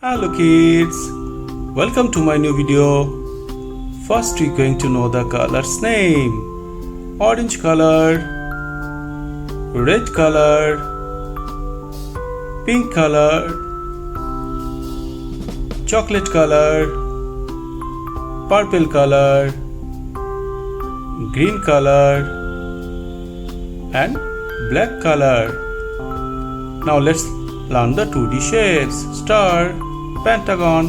Hello kids, welcome to my new video. First we're going to know the colors name. Orange color, red color, pink color, chocolate color, purple color, green color and black color. Now let's learn the 2D shapes: star, pentagon,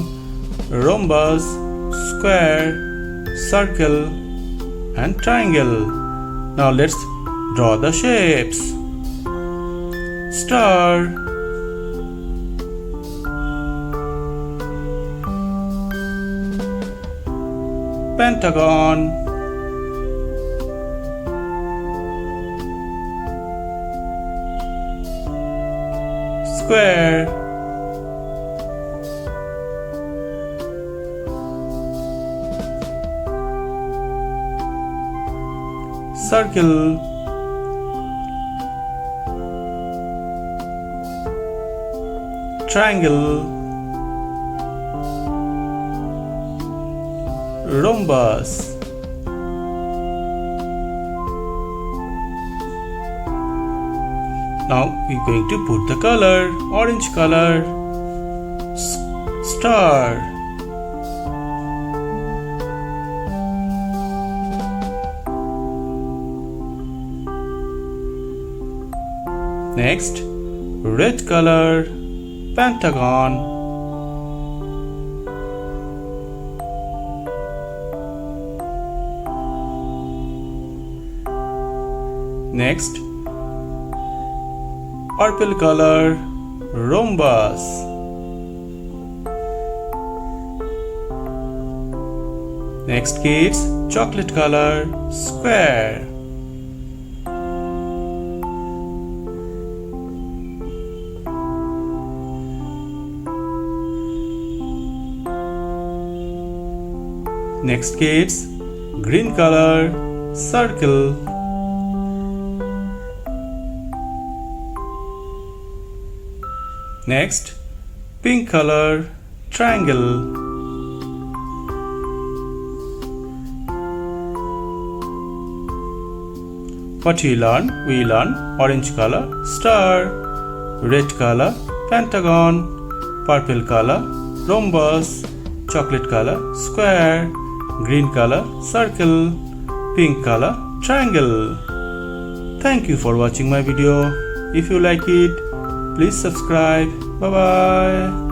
rhombus, square, circle and triangle. Now let's draw the shapes. Star, pentagon, square, circle, triangle, rhombus. Now we're going to put the color. Orange color, star, next red color, pentagon, next purple color, rhombus, next kids, chocolate color, square, next kids, green color, circle, next pink color, triangle, what we learn? We learn orange color, star, red color, pentagon, purple color, rhombus, chocolate color, square, green color, circle, pink color, triangle. Thank you for watching my video. If you like it, please subscribe. Bye bye.